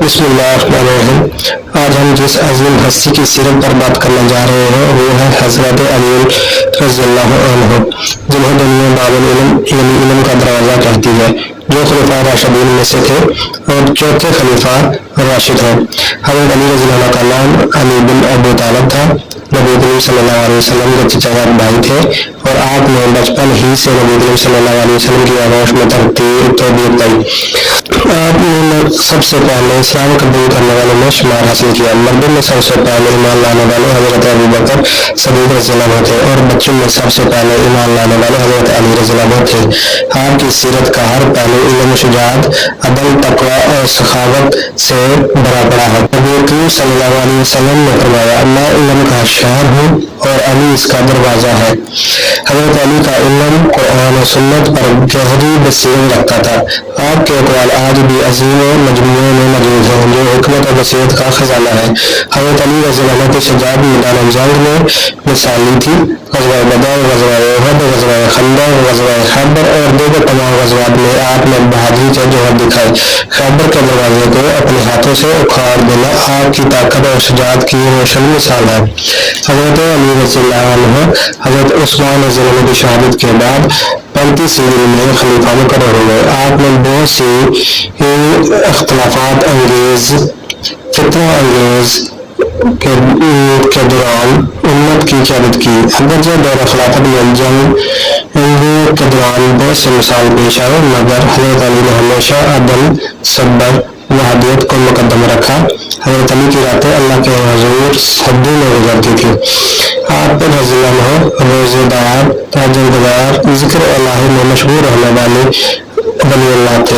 بسم اللہ الرحمن الرحیم۔ آج ہم جس عظیم ہستی کی سیرت پر بات کرنے جا رہے ہیں وہ ہے حضرت علی رضی اللہ عنہ، جنہیں دنیا باب العلم یعنی علم کا دروازہ کہتی ہے، جو خلفاء راشدین میں سے تھے اور چوتھے خلیفہ راشد ہیں۔ حضرت علی رضی اللہ کا نام علی بن ابو طالب تھا۔ نبی کریم صلی اللہ علیہ وسلم کے چچا زاد بھائی تھے اور آپ نے بچپن ہی سے نبی کریم صلی اللہ علیہ وسلم کی آغوش میں تربیت پائی۔ آپ نے سب سے پہلے اسلام قبول کرنے والوں میں شمار حاصل کیا۔ مردوں میں سب سے پہلے ایمان لانے والے حضرت ابو بکر صدیق رضی اللہ عنہ تھے اور بچوں میں سب سے پہلے ایمان لانے والے حضرت علی رضی اللہ عنہ تھے۔ آپ کی سیرت کا ہر پہلو علم، شجاعت، عدل، تقوی اور سخاوت سے بھرا پڑا ہے۔ نبی کریم صلی اللہ علیہ وسلم نے فرمایا، میں علم کا شہر ہوں اور علی اس کا دروازہ ہے۔ حضرت علی کا علم قرآن و سنت پر گہری بصیرت رکھتا تھا۔ آپ کے اقوال آج بھی عظیم و مجموعے میں موجود ہیں جو حکمت و بصیرت کا خزانہ ہے۔ حضرت علی رضی اللہ عنہ کی شجاعت میدان جنگ میں مثالی تھی۔ غزوہ بدر، غزوہ احد، غزوہ خندق، غزوہ خیبر اور دیگر تمام غزوات میں آپ نے بہادری کے جوہر دکھائے۔ خیبر کے دروازے کو اپنے ہاتھوں سے اکھاڑ دینا آپ کی طاقت اور شجاعت کی روشن مثال ہے۔ حضرت علی رضی اللہ عنہ حضرت عثمان رضی اللہ عنہ کی شہادت کے بعد 35 ہجری میں خلیفہ مقرر ہوئے۔ آپ نے بہت سی اختلافات انگیز، فتنہ انگیز کے دوران امت کی قیادت کی۔ اگرچہ دور خلافت میں جنگ کے دوران بہت سے مسائل پیش آئے مگر حضرت علی نے ہمیشہ عدل، صبر، وحدت کو مقدم رکھا۔ حضرت علی کی راتیں اللہ کے حضور حدوں میں گزرتی تھی۔ آپ پر رضی اللہ عنہ روزے دار، تہجد گزار، ذکر الہی میں مشہور رہنے والے ولی اللہ تھے۔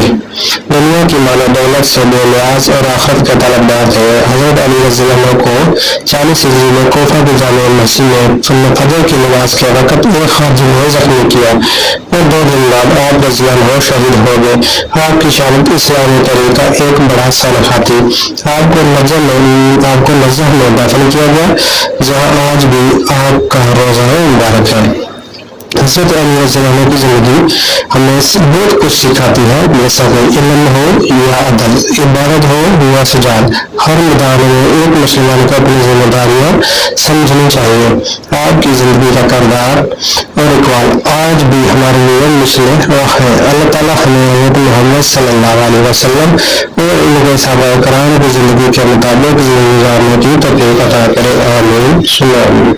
دنیا کی مال و دولت سے بے نیاز اور آخرت کے طلبگار تھے۔ حضرت علی رضی اللہ عنہ کو 40 ہجری میں کوفہ کی جامع مسجد میں فجر کی نماز کے وقت ایک خارجی نے زخمی کیا اور 2 دن بعد آپ رضی اللہ عنہ شہید ہو گئے۔ آپ کی شہادت اسلامی تاریخ کا ایک بڑا صحیفہ تھی۔ آپ کو نجف میں دفن کیا گیا جہاں آج بھی آپ کا روزہ مبارک ہے۔ حضرت علی رضی اللہ عنہ کی زندگی ہمیں بہت کچھ سکھاتی ہے، جیسا کہ علم ہو یا عدل، عبادت ہو یا شجاعت، ہر میدان میں ایک مسلمان کو اپنی ذمہ داریاں سمجھنی چاہیے۔ آپ کی زندگی کا کردار اور اقوال آج بھی ہمارے لیے مصلح ہے۔ اللہ تعالیٰ ہمیں حضرت محمد صلی اللہ علیہ وسلم اور ان کے صحابہ کرام کی زندگی کے مطابق زندگی گزارنے کی توفیق عطا کرے، آمین ثم آمین۔